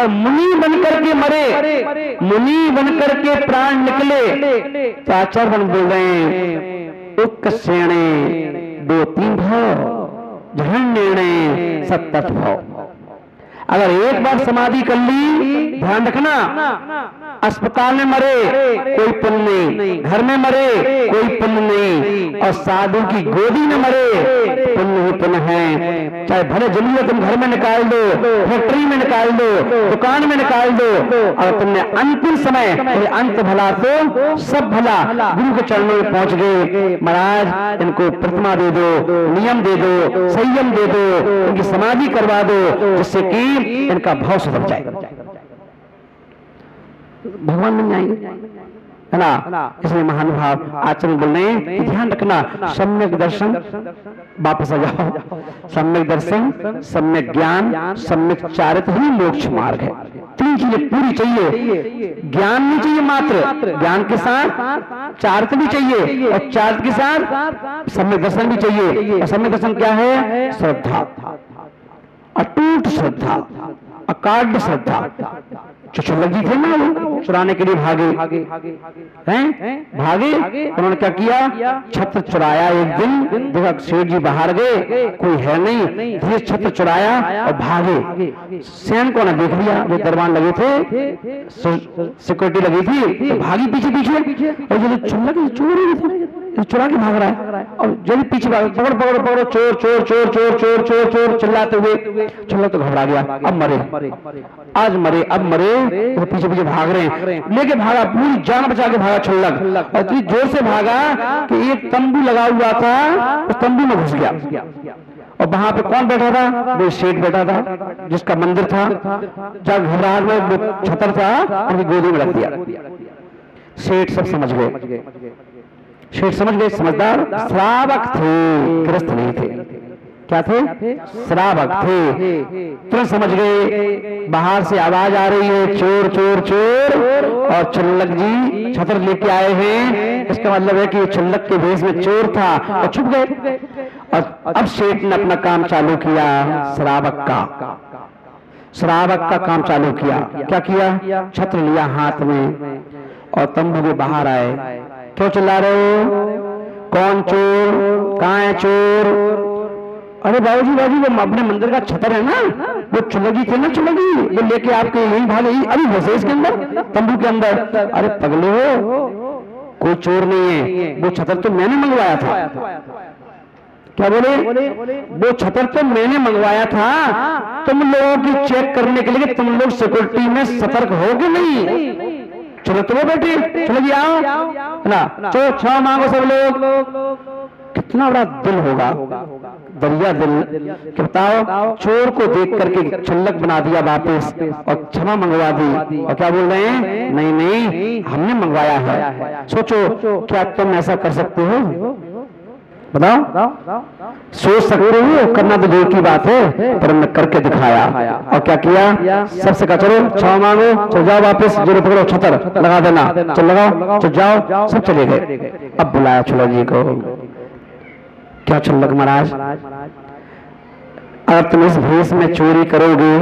और मुनि बनकर के मरे, मुनि बनकर के प्राण निकले। तो आचार्य बोल रहे हैं उक्कसेणे दो तीन भाव झरण्येणे सत्तत भाव। अगर एक बार समाधि कर ली, ध्यान रखना, अस्पताल में मरे कोई पुण्य नहीं, घर में मरे कोई पुण्य नहीं, और साधु की गोदी में मरे पुण्य ही पुण्य है। चाहे भले जमीन तुम घर में निकाल दो, फैक्ट्री में निकाल दो, दुकान में निकाल दो, और तुमने अंतिम समय अंत भला तो सब भला गुरु के चरणों में पहुंच गए। महाराज इनको प्रतिमा दे दो, नियम दे दो, संयम दे दो, इनकी समाधि करवा दो, जिससे कि इनका भाव सुधर जाए। भगवान नहीं आएंगे, है ना। इसलिए महानुभाव आचरण बोल रहे हैं, ध्यान रखना, सम्यक दर्शन, वापस आ जाओ, सम्यक दर्शन, सम्यक ज्ञान, सम्यक चारित्र ही मोक्ष मार्ग है। तीन चीजें पूरी चाहिए, ज्ञान नहीं चाहिए मात्र, ज्ञान के साथ चारित्र भी चाहिए, और चारित्र के साथ सम्यक दर्शन भी चाहिए। और सम्यक दर्शन क्या है? श्रद्धा, अटूट श्रद्धा, अकाढ़ श्रद्धा। चुचुल्लक जी थे ना, वो चुराने के लिए भागे हैं, भागे, उन्होंने क्या किया? छत्र चुराया। एक दिन देखा सेठ जी बाहर गए, कोई है नहीं, धीरे छत्र चुराया और भागे। सैनिकों ने देख लिया, जो दरबान लगे थे, सिक्योरिटी लगी थी, तो भागी पीछे पीछे, और जो चुल्लक चोर ही चुरा के भाग रहा है, और जो भी पीछे पकड़ पकड़ पकड़ो, चोर चोर चोर चोर चोर चोर चोर चिल्लाते हुए। चुल्लक तो घबरा गया, अब मरे, आज मरे, अब मरे, तो पीछे पीछे भाग रहे हैं, लेके भागा, पूरी जान बचा के भागा छुल्लक, और इतनी जोर से भागा कि एक तंबू लगा हुआ था, उस तंबू में घुस गया। और वहां पे कौन बैठा था? वो सेठ बैठा था, जिसका मंदिर था। जब घबराहट में वो छतर था, उनकी गोदी में रख दिया। सेठ सब समझ गए, सेठ समझ गए, समझदार, श्रावक थे, ग्रस्त नहीं थे। क्या थे? श्रावक थे। तुरंत समझ गए बाहर से आवाज आ रही है, चोर चोर चोर, और छुल्लक जी छतर लेके आए हैं। इसका मतलब है कि छुल्लक के भेष में चोर था, और छुप गए। और अब सेठ ने अपना काम चालू किया, श्रावक का, श्रावक का काम चालू किया। क्या किया? छत्र लिया हाथ में और तंबू के बाहर आए। क्यों चिल्ला रहे हो? कौन चोर? कहाँ है चोर? अरे बाबूजी, बाबूजी, वो अपने मंदिर का छतर है ना, वो चुलगी थे ना, चुलगी, वो लेके आपके यही भाग, यही अभी घुसे इसके अंदर, तंबू के अंदर। अरे पगले हो, कोई चोर नहीं है, वो छतर तो मैंने मंगवाया था। क्या बोले? वो छतर तो मैंने मंगवाया था, तुम लोगों की चेक करने के लिए। तुम लोग सिक्योरिटी में सतर्क हो कि नहीं? चलो तुम्हें बैठे, चलो जी आओ ना, चलो क्षमा मांगो सब लोग। कितना बड़ा दिल होगा, दरिया दिल। कि बताओ, चोर को देख करके छुल्लक बना दिया वापस, और क्षमा मंगवा दी। और क्या बोल रहे हैं? नहीं नहीं, हमने मंगवाया है। सोचो, क्या तुम ऐसा कर सकते हो? बताओ, सोच सकते हो? करना तो दूर की बात है, पर हमने करके दिखाया। और क्या किया? सबसे कहा चलो क्षमा मांगो, चल जाओ वापस, जो पकड़ो छतर लगा देना, चल लगाओ, चल जाओ। सब चले गए। अब बुलाया छुल्लक जी को। क्या छुल्लक महाराज, अगर तुम इस भेष में चोरी करोगे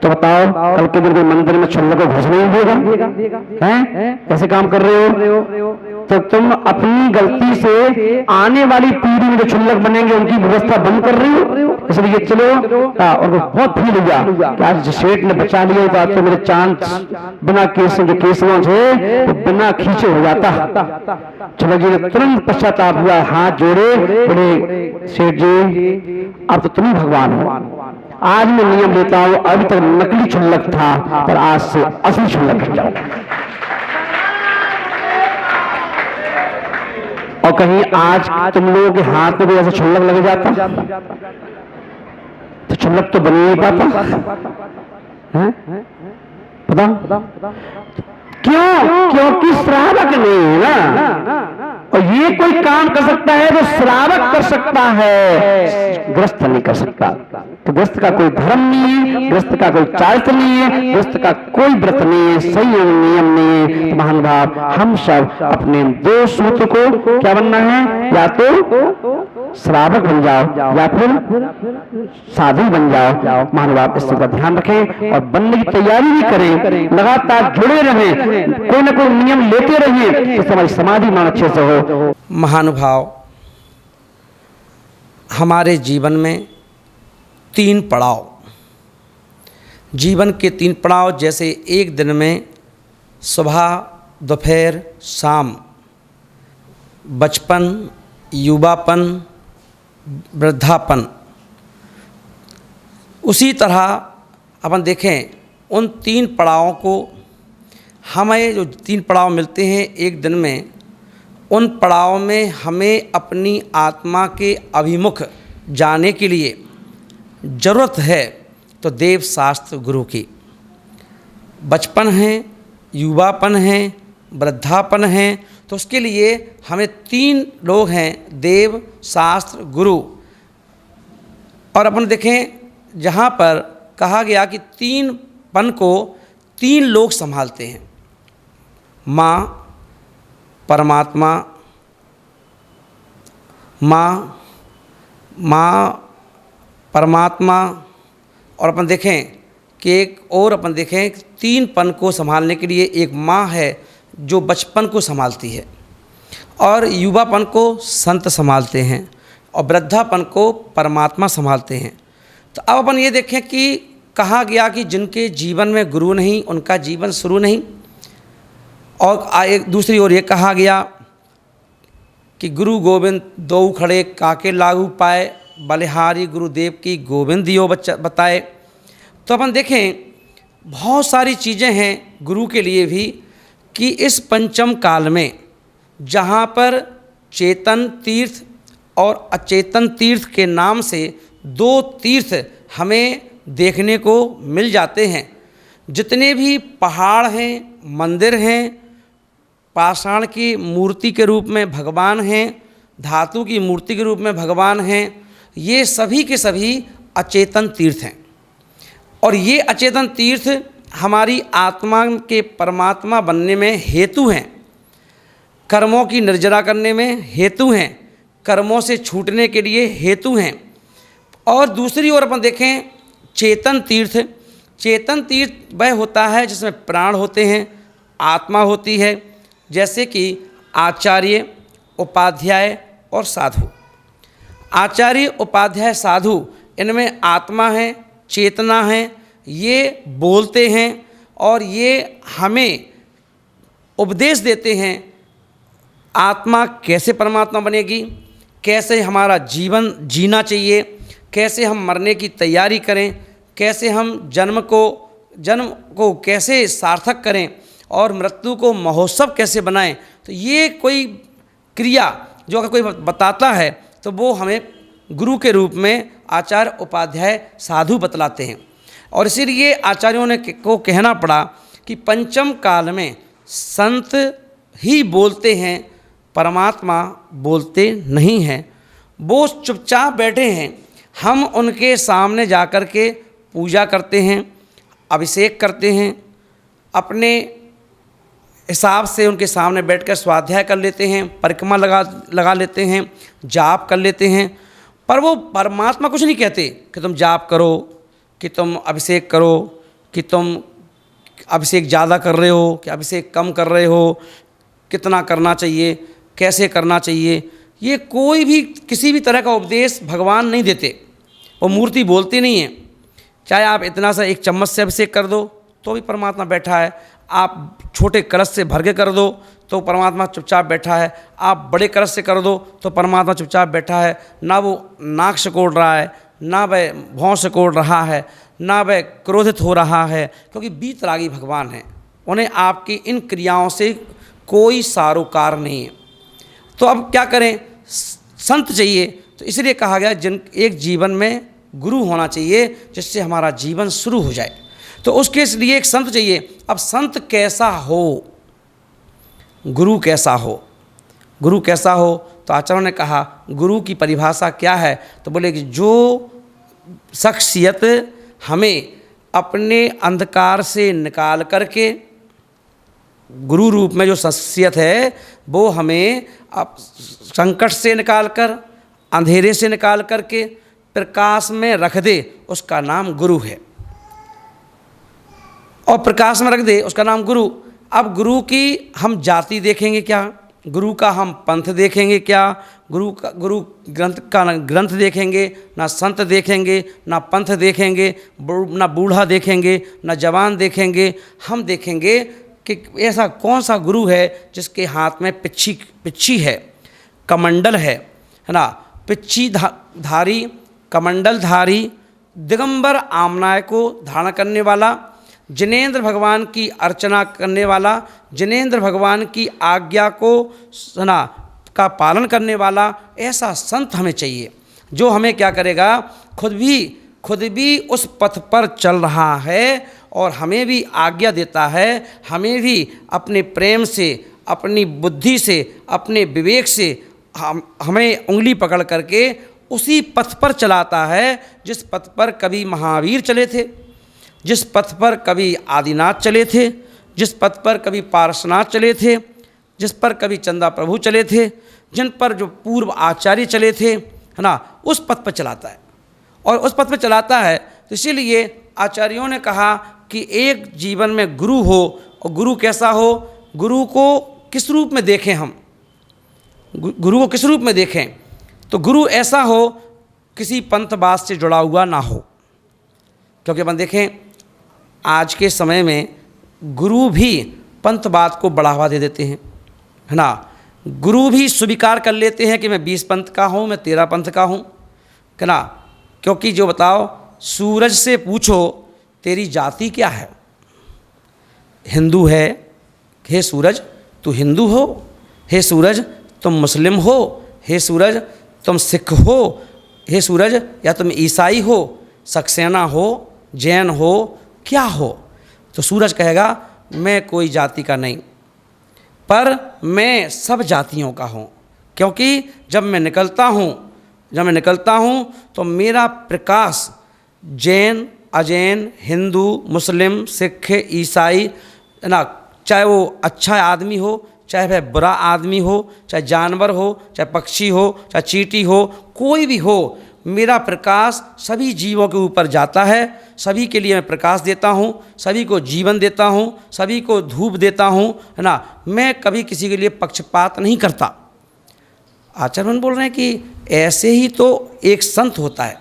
तो बताओ, कल के दिन कोई मंदिर में छुल्लक को घुसने नहीं देगा? हैं? ऐसे काम कर रहे हो तो तुम अपनी गलती से आने वाली पीढ़ी में जो छुल्लक बनेंगे उनकी व्यवस्था बंद कर रही हो। इसलिए चलो, और बहुत फील हुआ कि आज सेठ ने बचा लिया, तो आज तो मेरे चांद बिना केस जो केसवां से तो बिना खींचे हो जाता। चलो जी ने तुरंत पश्चाताप हुआ, हाथ जोड़े, बोले सेठ जी अब तो तुम ही भगवान हो। आज मैं नियम लेता हूं, अभी तक नकली छुल्लक था, पर आज से असली छुल्लक बन जाओ। और कहीं आज तुम लोगों के हाथ में भी ऐसा छुल्लक लग जाता तो छुल्लक तो बन नहीं पाता है? बताओ क्यों? क्योंकि श्रावक नहीं है ना। और ये कोई काम कर सकता है जो श्रावक कर सकता है, ग्रस्त नहीं कर सकता। तो ग्रस्त का कोई धर्म नहीं है, ग्रस्त का कोई चारित्र नहीं है, ग्रस्त का कोई व्रत नहीं है, संयम नियम नहीं है। महानुभाव, हम सब अपने दो सूत्र को क्या बनना है? या तो श्रावक बन जाओ या फिर साधु बन जाओ। महानुभाव इस चीज का ध्यान रखें और बनने की तैयारी भी करें, लगातार जुड़े रहें, कोई ना कोई नियम लेते रहें जिससे हमारी समाधि मान अच्छे से हो। महानुभाव, हमारे जीवन में 3 पड़ाव, जीवन के 3 पड़ाव, जैसे एक दिन में सुबह, दोपहर, शाम, बचपन, युवापन, वृद्धापन। उसी तरह अपन देखें उन 3 पड़ावों को, हमें जो 3 पड़ाव मिलते हैं एक दिन में, उन पड़ाव में हमें अपनी आत्मा के अभिमुख जाने के लिए ज़रूरत है तो देव शास्त्र गुरु की। बचपन है, युवापन है, वृद्धापन है, तो उसके लिए हमें 3 लोग हैं, देव, शास्त्र, गुरु। और अपन देखें जहाँ पर कहा गया कि 3 पन को 3 लोग संभालते हैं, माँ, परमात्मा, माँ, परमात्मा। और अपन देखें कि एक और अपन देखें 3 पन को संभालने के लिए एक माँ है जो बचपन को संभालती है, और युवापन को संत संभालते हैं, और वृद्धापन को परमात्मा संभालते हैं। तो अब अपन ये देखें कि कहा गया कि जिनके जीवन में गुरु नहीं उनका जीवन शुरू नहीं, और एक दूसरी ओर ये कहा गया कि गुरु गोविंद दो खड़े काके लागू पाए, बलिहारी गुरुदेव की गोविंद दियो बताए। तो अपन देखें बहुत सारी चीज़ें हैं गुरु के लिए भी कि इस पंचम काल में जहाँ पर चेतन तीर्थ और अचेतन तीर्थ के नाम से 2 तीर्थ हमें देखने को मिल जाते हैं। जितने भी पहाड़ हैं, मंदिर हैं, पाषाण की मूर्ति के रूप में भगवान हैं, धातु की मूर्ति के रूप में भगवान हैं, ये सभी के सभी अचेतन तीर्थ हैं। और ये अचेतन तीर्थ हमारी आत्मा के परमात्मा बनने में हेतु हैं, कर्मों की निर्जरा करने में हेतु हैं, कर्मों से छूटने के लिए हेतु हैं। और दूसरी ओर अपन देखें चेतन तीर्थ, चेतन तीर्थ वह होता है जिसमें प्राण होते हैं, आत्मा होती है, जैसे कि आचार्य, उपाध्याय और साधु। आचार्य, उपाध्याय, साधु, इनमें आत्मा है, चेतना है, ये बोलते हैं और ये हमें उपदेश देते हैं आत्मा कैसे परमात्मा बनेगी, कैसे हमारा जीवन जीना चाहिए, कैसे हम मरने की तैयारी करें, कैसे हम जन्म को कैसे सार्थक करें और मृत्यु को महोत्सव कैसे बनाएं। तो ये कोई क्रिया जो अगर कोई बताता है तो वो हमें गुरु के रूप में आचार्य, उपाध्याय, साधु बतलाते हैं। और इसीलिए आचार्यों ने को कहना पड़ा कि पंचम काल में संत ही बोलते हैं, परमात्मा बोलते नहीं हैं। वो चुपचाप बैठे हैं, हम उनके सामने जाकर के पूजा करते हैं, अभिषेक करते हैं, अपने हिसाब से उनके सामने बैठकर स्वाध्याय कर लेते हैं, परिक्रमा लगा लेते हैं, जाप कर लेते हैं, पर वो परमात्मा कुछ नहीं कहते कि तुम जाप करो, कि तुम अभिषेक करो, कि तुम अभिषेक ज़्यादा कर रहे हो, कि अभिषेक कम कर रहे हो, कितना करना चाहिए, कैसे करना चाहिए। ये कोई भी किसी भी तरह का उपदेश भगवान नहीं देते, वो मूर्ति बोलती नहीं है। चाहे आप इतना सा एक चम्मच से अभिषेक कर दो तो भी परमात्मा बैठा है, आप छोटे कलश से भर के कर दो तो परमात्मा चुपचाप बैठा है, आप बड़े कलश से कर दो तो परमात्मा चुपचाप बैठा है। ना वो नाक सिकोड़ रहा है, ना वह भौं सिकोड़ रहा है, ना वह क्रोधित हो रहा है, क्योंकि बीतरागी भगवान है, उन्हें आपकी इन क्रियाओं से कोई सारोकार नहीं है। तो अब क्या करें, संत चाहिए। तो इसलिए कहा गया एक जीवन में गुरु होना चाहिए जिससे हमारा जीवन शुरू हो जाए। तो उसके लिए एक संत चाहिए। अब संत कैसा हो, गुरु कैसा हो, गुरु कैसा हो, तो आचार्यों ने कहा गुरु की परिभाषा क्या है, तो बोले कि जो शख्सियत हमें अपने अंधकार से निकाल करके, गुरु रूप में जो शख्सियत है वो हमें संकट से निकालकर, अंधेरे से निकाल करके प्रकाश में रख दे, उसका नाम गुरु है। और प्रकाश में रख दे, उसका नाम गुरु। अब गुरु की हम जाति देखेंगे क्या, गुरु का हम पंथ देखेंगे क्या, गुरु ग्रंथ देखेंगे, ना संत देखेंगे, ना पंथ देखेंगे, ना बूढ़ा देखेंगे, ना जवान देखेंगे। हम देखेंगे कि ऐसा कौन सा गुरु है जिसके हाथ में पिच्छी है, कमंडल है ना, पिच्छी धारी, कमंडल धारी, दिगंबर आमनाय को धारण करने वाला, जिनेंद्र भगवान की अर्चना करने वाला, जिनेंद्र भगवान की आज्ञा को ना का पालन करने वाला ऐसा संत हमें चाहिए, जो हमें क्या करेगा, खुद भी उस पथ पर चल रहा है और हमें भी आज्ञा देता है, हमें भी अपने प्रेम से, अपनी बुद्धि से, अपने विवेक से हमें उंगली पकड़ करके उसी पथ पर चलाता है जिस पथ पर कभी महावीर चले थे, जिस पथ पर कभी आदिनाथ चले थे, जिस पथ पर कभी पारसनाथ चले थे, जिस पर कभी चंदा प्रभु चले थे, जिन पर जो पूर्व आचार्य चले थे, है ना, उस पथ पर चलाता है। और उस पथ पर चलाता है तो इसीलिए आचार्यों ने कहा कि एक जीवन में गुरु हो, और गुरु कैसा हो, गुरु को किस रूप में देखें हम, गुरु को किस रूप में देखें, तो गुरु ऐसा हो किसी पंथवाद से जुड़ा हुआ ना हो। क्योंकि अपन देखें आज के समय में गुरु भी पंथवाद को बढ़ावा दे देते हैं, है ना, गुरु भी स्वीकार कर लेते हैं कि मैं 20 पंथ का हूँ, मैं 13 पंथ का हूँ, है ना। क्योंकि जो बताओ, सूरज से पूछो तेरी जाति क्या है, हिंदू है, हे सूरज तू हिंदू हो, हे सूरज तुम मुस्लिम हो, हे सूरज तुम सिख हो, हे सूरज या तुम ईसाई हो, सक्सेना हो, जैन हो, क्या हो, तो सूरज कहेगा मैं कोई जाति का नहीं, पर मैं सब जातियों का हूँ। क्योंकि जब मैं निकलता हूँ तो मेरा प्रकाश जैन, अजैन, हिंदू, मुस्लिम, सिख, ईसाई, है ना, चाहे वो अच्छा आदमी हो, चाहे वह बुरा आदमी हो, चाहे जानवर हो, चाहे पक्षी हो, चाहे चींटी हो, कोई भी हो, मेरा प्रकाश सभी जीवों के ऊपर जाता है। सभी के लिए मैं प्रकाश देता हूँ, सभी को जीवन देता हूँ, सभी को धूप देता हूँ, है ना। मैं कभी किसी के लिए पक्षपात नहीं करता। आचार्य बोल रहे हैं कि ऐसे ही तो एक संत होता है।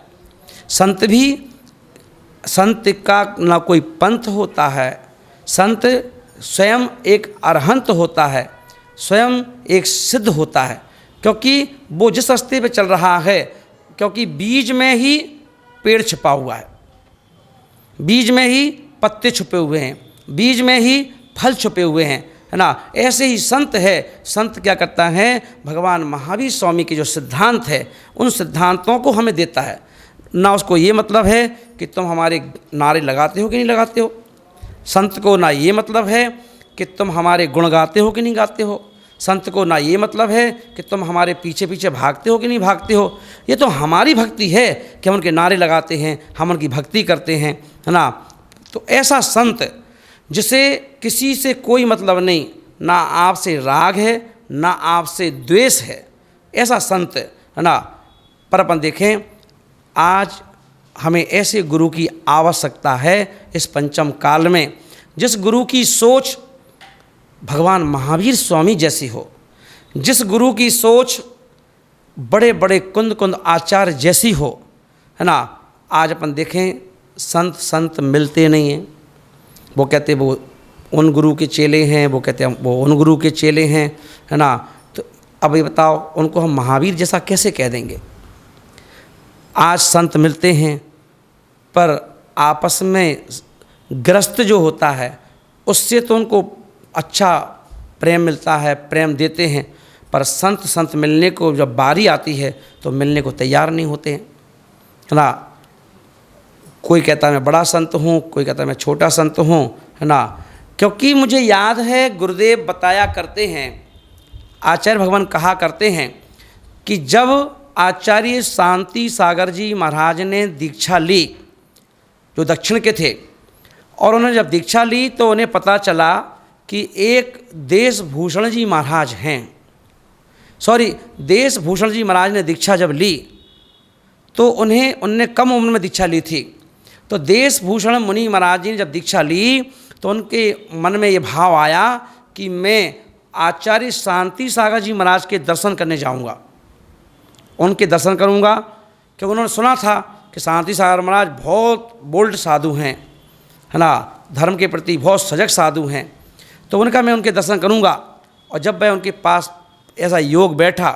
संत का ना कोई पंथ होता है, संत स्वयं एक अरहंत होता है, स्वयं एक सिद्ध होता है। क्योंकि वो जिस रास्ते पे चल रहा है, क्योंकि बीज में ही पेड़ छिपा हुआ है, बीज में ही पत्ते छुपे हुए हैं, बीज में ही फल छुपे हुए हैं, है ना। ऐसे ही संत है। संत क्या करता है, भगवान महावीर स्वामी के जो सिद्धांत है उन सिद्धांतों को हमें देता है। ना उसको ये मतलब है कि तुम हमारे नारे लगाते हो कि नहीं लगाते हो, संत को ना ये मतलब है कि तुम हमारे गुण गाते हो कि नहीं गाते हो, संत को ना ये मतलब है कि तुम हमारे पीछे पीछे भागते हो कि नहीं भागते हो। ये तो हमारी भक्ति है कि हम उनके नारे लगाते हैं, हम उनकी भक्ति करते हैं, है ना। तो ऐसा संत जिसे किसी से कोई मतलब नहीं, ना आपसे राग है ना आपसे द्वेष है, ऐसा संत, है ना। पर अपन देखें आज हमें ऐसे गुरु की आवश्यकता है इस पंचम काल में, जिस गुरु की सोच भगवान महावीर स्वामी जैसी हो, जिस गुरु की सोच बड़े बड़े कुंद आचार्य जैसी हो, है ना। आज अपन देखें संत मिलते नहीं हैं। वो कहते वो उन गुरु के चेले हैं, वो कहते हैं वो उन गुरु के चेले हैं, है ना। तो अब ये बताओ उनको हम महावीर जैसा कैसे कह देंगे। आज संत मिलते हैं पर आपस में ग्रस्त जो होता है उससे तो उनको अच्छा प्रेम मिलता है, प्रेम देते हैं, पर संत मिलने को जब बारी आती है तो मिलने को तैयार नहीं होते हैं, है ना। कोई कहता है मैं बड़ा संत हूँ, कोई कहता है मैं छोटा संत हूँ, है ना। क्योंकि मुझे याद है गुरुदेव बताया करते हैं, आचार्य भगवान कहा करते हैं कि जब आचार्य शांति सागर जी महाराज ने दीक्षा ली, जो दक्षिण के थे, और उन्होंने जब दीक्षा ली तो उन्हें पता चला कि एक देशभूषण जी महाराज हैं देश भूषण जी महाराज ने दीक्षा जब ली तो उनने कम उम्र में दीक्षा ली थी। तो देश भूषण मुनि महाराज जी ने जब दीक्षा ली तो उनके मन में ये भाव आया कि मैं आचार्य शांति सागर जी महाराज के दर्शन करने जाऊंगा, उनके दर्शन करूंगा, क्योंकि उन्होंने सुना था कि शांति सागर महाराज बहुत बोल्ड साधु हैं, है ना, धर्म के प्रति बहुत सजग साधु हैं। तो उनका मैं उनके दर्शन करूंगा। और जब मैं उनके पास ऐसा योग बैठा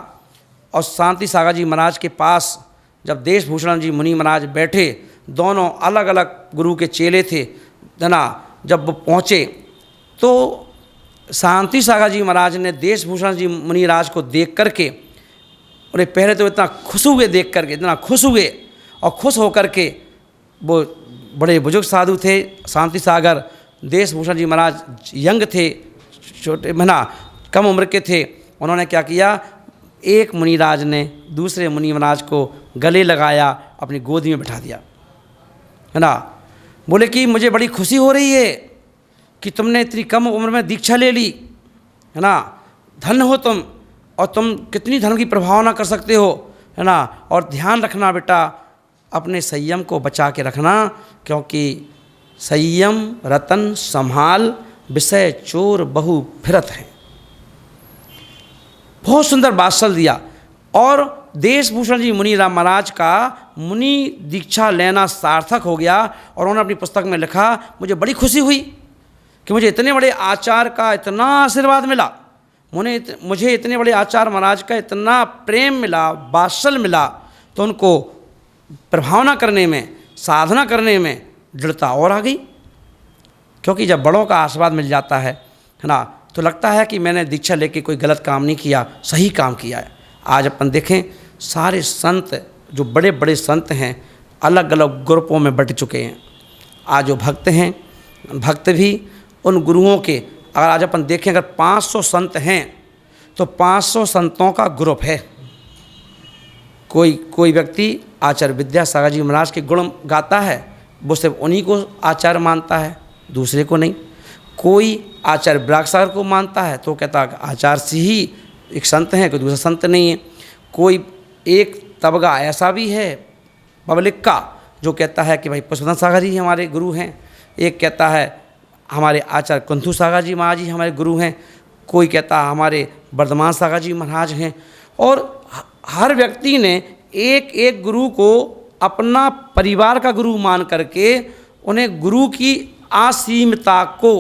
और शांति सागर जी महाराज के पास जब देश भूषण जी मुनि महाराज बैठे, दोनों अलग अलग गुरु के चेले थे, है ना, जब वो पहुँचे तो शांति सागर जी महाराज ने देश भूषण जी मुनि महाराज को देख करके, उन्हें पहले तो इतना खुश हुए, देख करके इतना खुश हुए, और खुश होकर के वो बड़े बुजुर्ग साधु थे शांति सागर, देश भूषण जी महाराज यंग थे, छोटे मना कम उम्र के थे। उन्होंने क्या किया, एक मुनिराज ने दूसरे मुनि महाराज को गले लगाया, अपनी गोद में बैठा दिया, है ना। बोले कि मुझे बड़ी खुशी हो रही है कि तुमने इतनी कम उम्र में दीक्षा ले ली, है ना, धन्य हो तुम, और तुम कितनी धर्म की प्रभावना कर सकते हो, है ना। और ध्यान रखना बेटा, अपने संयम को बचा के रखना, क्योंकि संयम रतन संभाल, विषय चोर बहु फिरत है। बहुत सुंदर वात्सल दिया। और देश भूषण जी मुनि राम महाराज का मुनि दीक्षा लेना सार्थक हो गया। और उन्होंने अपनी पुस्तक में लिखा, मुझे बड़ी खुशी हुई कि मुझे इतने बड़े आचार्य का इतना आशीर्वाद मिला, मुझे इतने बड़े आचार्य महाराज का इतना प्रेम मिला, वात्सल मिला, तो उनको प्रभावना करने में, साधना करने में दृढ़ता और आ गई। क्योंकि जब बड़ों का आशीर्वाद मिल जाता है ना, तो लगता है कि मैंने दीक्षा लेके कोई गलत काम नहीं किया, सही काम किया है। आज अपन देखें, सारे संत जो बड़े बड़े संत हैं अलग अलग ग्रुपों में बट चुके हैं। आज जो भक्त हैं, भक्त भी उन गुरुओं के, अगर आज अपन देखें, अगर 500 संत हैं तो 500 संतों का ग्रुप है। कोई व्यक्ति आचार्य विद्यासागर जी महाराज के गुण गाता है, वो सिर्फ उन्हीं को आचार्य मानता है, दूसरे को नहीं। कोई आचार्य विरागसागर को मानता है तो कहता है आचार्य से ही एक संत हैं, कोई दूसरा संत नहीं है। कोई एक तबका ऐसा भी है पब्लिक का जो कहता है कि भाई पुष्पनाथ सागर जी हमारे गुरु हैं, एक कहता है हमारे आचार्य कुंथू सागर जी महाराज जी हमारे गुरु हैं, कोई कहता है हमारे वर्धमान सागर जी महाराज हैं। और हर व्यक्ति ने एक एक गुरु को अपना परिवार का गुरु मान करके उन्हें गुरु की असीमता को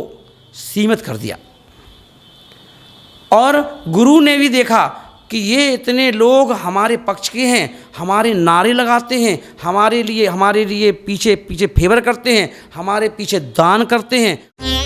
सीमित कर दिया। और गुरु ने भी देखा कि ये इतने लोग हमारे पक्ष के हैं, हमारे नारे लगाते हैं, हमारे लिए पीछे फेवर करते हैं, हमारे पीछे दान करते हैं।